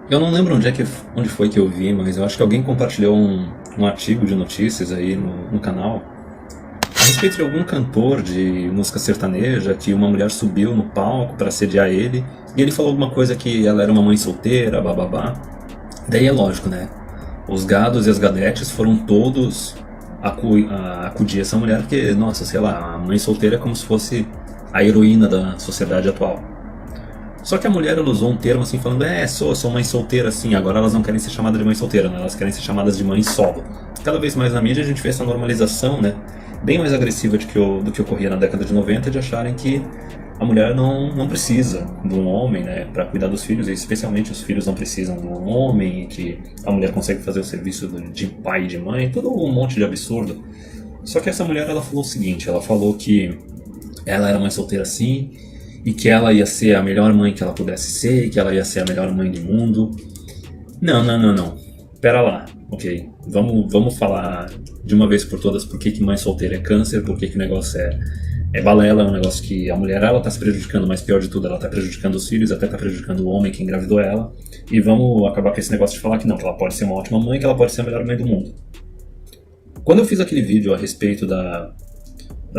Eu não lembro onde foi que eu vi, mas eu acho que alguém compartilhou um artigo de notícias aí no canal a respeito de algum cantor de música sertaneja que uma mulher subiu no palco para assediar ele e ele falou alguma coisa que ela era uma mãe solteira, bababá. Daí é lógico, né? Os gados e as gadetes foram todos acudir essa mulher porque, nossa, sei lá, a mãe solteira é como se fosse a heroína da sociedade atual. Só que a mulher ela usou um termo assim falando, sou mãe solteira assim, agora elas não querem ser chamadas de mãe solteira, né? Elas querem ser chamadas de mãe solo. Cada vez mais na mídia a gente vê essa normalização, né? Bem mais agressiva do que ocorria na década de 90 de acharem que a mulher não precisa de um homem, né, para cuidar dos filhos, e especialmente os filhos não precisam de um homem, e que a mulher consegue fazer o serviço de pai e de mãe, tudo um monte de absurdo. Só que essa mulher ela falou o seguinte, ela falou que ela era mãe solteira sim, e que ela ia ser a melhor mãe que ela pudesse ser, e que ela ia ser a melhor mãe do mundo. Não, não, não, não. Pera lá, ok. Vamos falar de uma vez por todas por que mãe solteira é câncer, por que o negócio é balela, é um negócio que a mulher ela tá se prejudicando, mas pior de tudo, ela tá prejudicando os filhos, até tá prejudicando o homem que engravidou ela. E vamos acabar com esse negócio de falar que não, que ela pode ser uma ótima mãe, que ela pode ser a melhor mãe do mundo. Quando eu fiz aquele vídeo a respeito da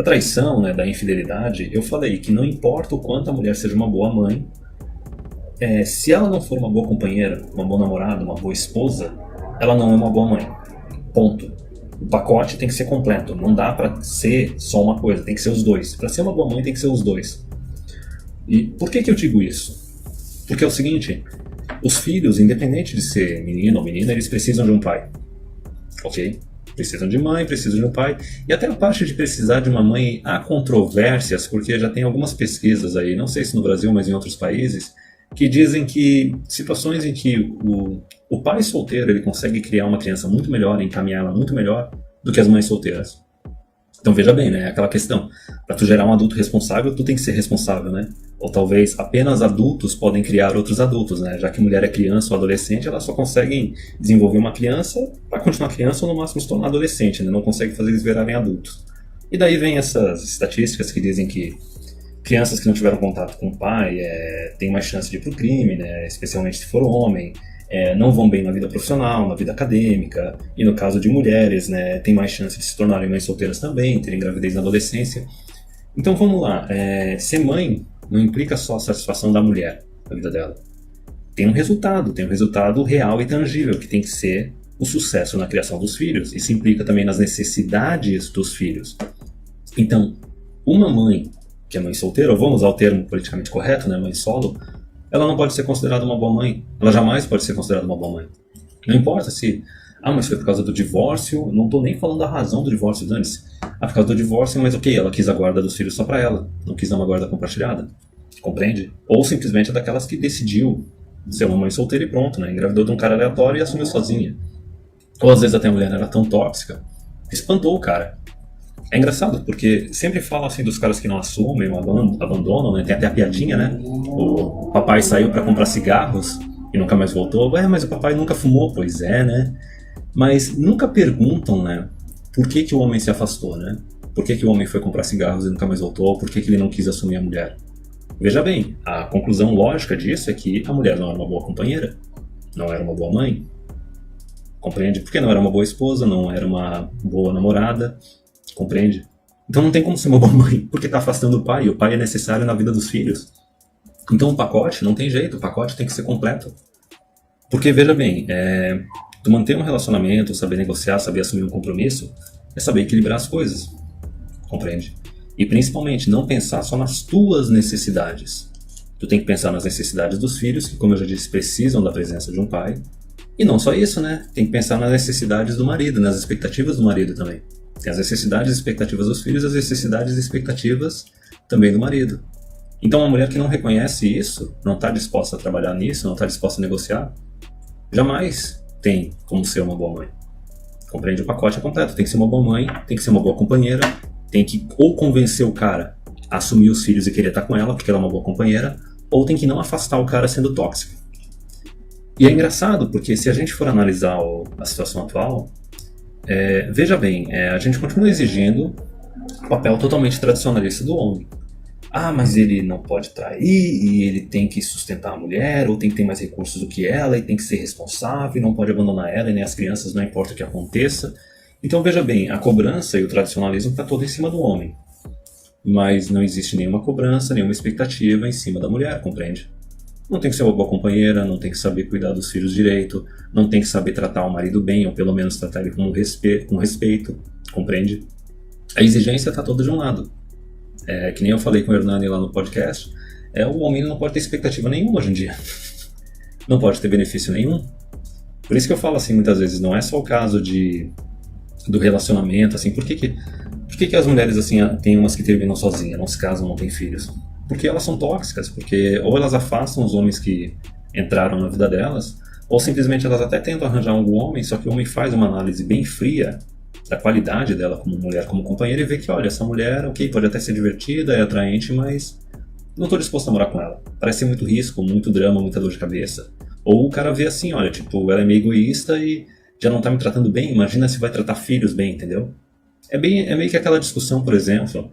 traição, né, da infidelidade, eu falei que não importa o quanto a mulher seja uma boa mãe, se ela não for uma boa companheira, uma boa namorada, uma boa esposa, ela não é uma boa mãe. Ponto. O pacote tem que ser completo, não dá pra ser só uma coisa, tem que ser os dois. Pra ser uma boa mãe tem que ser os dois. E por que eu digo isso? Porque é o seguinte, os filhos, independente de ser menino ou menina, eles precisam de um pai. Ok? Precisam de mãe, precisam de um pai. E até a parte de precisar de uma mãe há controvérsias, porque já tem algumas pesquisas aí, não sei se no Brasil, mas em outros países, que dizem que situações em que o pai solteiro ele consegue criar uma criança muito melhor, encaminhá-la muito melhor do que as mães solteiras. Então veja bem, né? Aquela questão. Para tu gerar um adulto responsável, tu tem que ser responsável, né? Ou talvez apenas adultos podem criar outros adultos, né? Já que mulher é criança ou adolescente, elas só conseguem desenvolver uma criança para continuar criança ou no máximo se tornar adolescente, né? Não consegue fazer eles virarem adultos. E daí vem essas estatísticas que dizem que crianças que não tiveram contato com o pai têm mais chance de ir pro crime, né? Especialmente se for homem. Não vão bem na vida profissional, na vida acadêmica, e no caso de mulheres, né, tem mais chance de se tornarem mães solteiras também, terem gravidez na adolescência. Então vamos lá, ser mãe não implica só a satisfação da mulher na vida dela. Tem um resultado real e tangível, que tem que ser o sucesso na criação dos filhos. Isso implica também nas necessidades dos filhos. Então, uma mãe que é mãe solteira, ou vamos usar o termo politicamente correto, né, mãe solo, ela não pode ser considerada uma boa mãe. Ela jamais pode ser considerada uma boa mãe. Não importa se, mas foi por causa do divórcio, não tô nem falando da razão do divórcio, dane-se. Por causa do divórcio, mas ok, ela quis a guarda dos filhos só pra ela, não quis dar uma guarda compartilhada. Compreende? Ou simplesmente é daquelas que decidiu ser uma mãe solteira e pronto, né? Engravidou de um cara aleatório e assumiu sozinha. Ou às vezes até a mulher era tão tóxica, que espantou o cara. É engraçado, porque sempre falam assim dos caras que não assumem, abandonam, né? Tem até a piadinha, né? O papai saiu pra comprar cigarros e nunca mais voltou. Mas o papai nunca fumou. Pois é, né? Mas nunca perguntam, né? Por que o homem se afastou, né? Por que o homem foi comprar cigarros e nunca mais voltou? Por que ele não quis assumir a mulher? Veja bem, a conclusão lógica disso é que a mulher não era uma boa companheira, não era uma boa mãe. Compreende? Porque não era uma boa esposa, não era uma boa namorada. Compreende? Então não tem como ser uma boa mãe, porque está afastando o pai, e o pai é necessário na vida dos filhos. Então o pacote não tem jeito, o pacote tem que ser completo. Porque, veja bem, tu manter um relacionamento, saber negociar, saber assumir um compromisso, é saber equilibrar as coisas. Compreende? E principalmente, não pensar só nas tuas necessidades. Tu tem que pensar nas necessidades dos filhos, que como eu já disse, precisam da presença de um pai. E não só isso, né? Tem que pensar nas necessidades do marido, nas expectativas do marido também. Tem as necessidades e expectativas dos filhos, as necessidades e expectativas também do marido. Então uma mulher que não reconhece isso, não está disposta a trabalhar nisso, não está disposta a negociar, jamais tem como ser uma boa mãe. Compreende? O pacote é completo. Tem que ser uma boa mãe, tem que ser uma boa companheira, tem que ou convencer o cara a assumir os filhos e querer estar com ela, porque ela é uma boa companheira, ou tem que não afastar o cara sendo tóxico. E é engraçado, porque se a gente for analisar a situação atual, veja bem, a gente continua exigindo o papel totalmente tradicionalista do homem. Ah, mas ele não pode trair, e ele tem que sustentar a mulher, ou tem que ter mais recursos do que ela, e tem que ser responsável, e não pode abandonar ela, e nem as crianças, não importa o que aconteça. Então veja bem, a cobrança e o tradicionalismo está todo em cima do homem. Mas não existe nenhuma cobrança, nenhuma expectativa em cima da mulher, compreende? Não tem que ser uma boa companheira, não tem que saber cuidar dos filhos direito, não tem que saber tratar o marido bem, ou pelo menos tratar ele com respeito, compreende? A exigência está toda de um lado. Que nem eu falei com o Hernani lá no podcast, o homem não pode ter expectativa nenhuma hoje em dia. Não pode ter benefício nenhum. Por isso que eu falo assim muitas vezes, não é só o caso do relacionamento, assim, por que as mulheres assim tem umas que terminam sozinhas, não se casam, não têm filhos? Porque elas são tóxicas, porque ou elas afastam os homens que entraram na vida delas, ou simplesmente elas até tentam arranjar um homem, só que o homem faz uma análise bem fria da qualidade dela como mulher, como companheira, e vê que, olha, essa mulher, ok, pode até ser divertida, é atraente, mas não estou disposto a morar com ela. Parece ser muito risco, muito drama, muita dor de cabeça. Ou o cara vê assim, olha, tipo, ela é meio egoísta e já não tá me tratando bem, imagina se vai tratar filhos bem, entendeu? É meio que aquela discussão, por exemplo,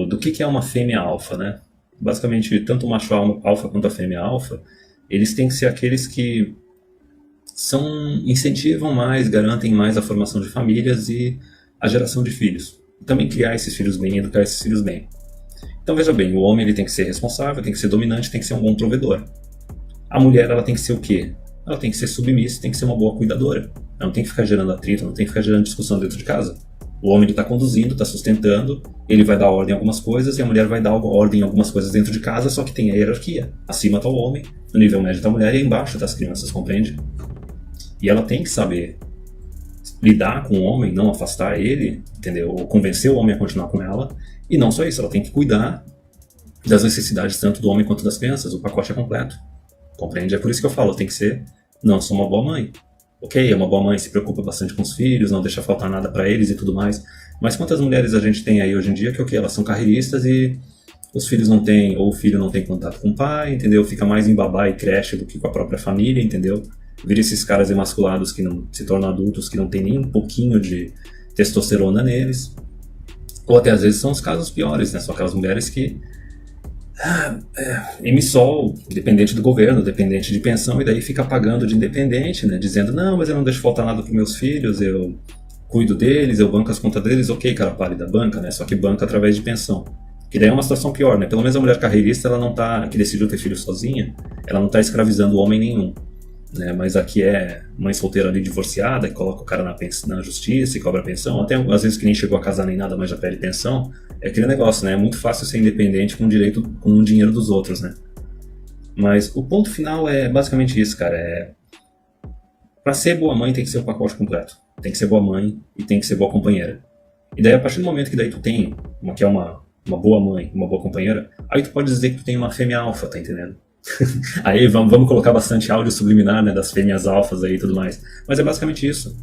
do que é uma fêmea alfa, né? Basicamente, tanto o macho alfa quanto a fêmea alfa, eles têm que ser aqueles que incentivam mais, garantem mais a formação de famílias e a geração de filhos. Também criar esses filhos bem e educar esses filhos bem. Então veja bem, o homem ele tem que ser responsável, tem que ser dominante, tem que ser um bom provedor. A mulher ela tem que ser o quê? Ela tem que ser submissa, tem que ser uma boa cuidadora. Ela não tem que ficar gerando atrito, não tem que ficar gerando discussão dentro de casa. O homem está conduzindo, está sustentando, ele vai dar ordem em algumas coisas e a mulher vai dar ordem em algumas coisas dentro de casa, só que tem a hierarquia. Acima está o homem, no nível médio está a mulher e embaixo está as crianças, compreende? E ela tem que saber lidar com o homem, não afastar ele, entendeu? Ou convencer o homem a continuar com ela. E não só isso, ela tem que cuidar das necessidades tanto do homem quanto das crianças. O pacote é completo, compreende? É por isso que eu falo, tem que ser, não sou uma boa mãe. Ok, é uma boa mãe, se preocupa bastante com os filhos, não deixa faltar nada para eles e tudo mais. Mas quantas mulheres a gente tem aí hoje em dia que, ok, elas são carreiristas e os filhos não têm, ou o filho não tem contato com o pai, entendeu? Fica mais em babá e creche do que com a própria família, entendeu? Vira esses caras emasculados que não se tornam adultos, que não tem nem um pouquinho de testosterona neles. Ou até às vezes são os casos piores, né? São aquelas mulheres que emissol, dependente do governo, dependente de pensão, e daí fica pagando de independente, né? Dizendo, não, mas eu não deixo faltar nada para meus filhos, eu cuido deles, eu banco as contas deles, ok, cara pálida, banca, né? Só que banca através de pensão. Que daí é uma situação pior, né? Pelo menos a mulher carreirista, ela não tá, que decidiu ter filho sozinha, ela não tá escravizando homem nenhum. Né, mas aqui é mãe solteira ali divorciada, que coloca o cara na justiça e cobra pensão, até às vezes que nem chegou a casar nem nada, mas já pede pensão. É aquele negócio, né? É muito fácil ser independente com o dinheiro dos outros, né? Mas o ponto final é basicamente isso, cara. Pra ser boa mãe tem que ser o pacote completo. Tem que ser boa mãe e tem que ser boa companheira. E daí a partir do momento que daí tu tem uma boa mãe, uma boa companheira, aí tu pode dizer que tu tem uma fêmea alfa, tá entendendo? Aí vamos colocar bastante áudio subliminar, né, das fêmeas alfas aí e tudo mais. Mas é basicamente isso.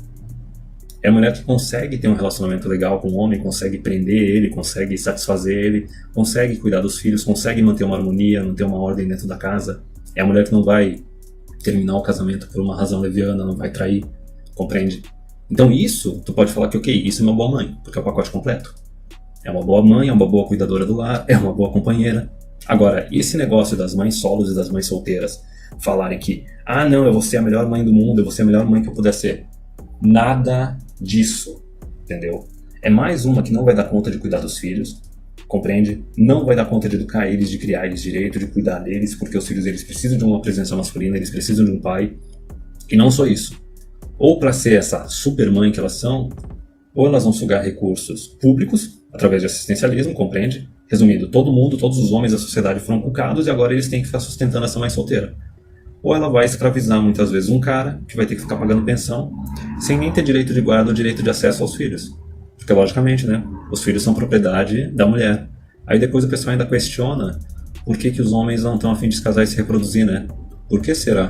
É a mulher que consegue ter um relacionamento legal com o homem, consegue prender ele, consegue satisfazer ele, consegue cuidar dos filhos, consegue manter uma harmonia, manter uma ordem dentro da casa. É a mulher que não vai terminar o casamento por uma razão leviana, não vai trair, compreende? Então isso, tu pode falar que ok, isso é uma boa mãe, porque é o pacote completo. É uma boa mãe, é uma boa cuidadora do lar, é uma boa companheira. Agora, esse negócio das mães solos e das mães solteiras falarem que, não, eu vou ser a melhor mãe do mundo, eu vou ser a melhor mãe que eu puder ser. Nada disso, entendeu? É mais uma que não vai dar conta de cuidar dos filhos, compreende? Não vai dar conta de educar eles, de criar eles direito, de cuidar deles, porque os filhos eles precisam de uma presença masculina, eles precisam de um pai. E não só isso. Ou para ser essa super mãe que elas são, ou elas vão sugar recursos públicos, através de assistencialismo, compreende? Resumindo, todos os homens da sociedade foram cucados e agora eles têm que ficar sustentando essa mãe solteira. Ou ela vai escravizar muitas vezes um cara que vai ter que ficar pagando pensão sem nem ter direito de guarda ou direito de acesso aos filhos. Porque logicamente, né, os filhos são propriedade da mulher. Aí depois o pessoal ainda questiona por que os homens não estão a fim de se casar e se reproduzir, né? Por que será?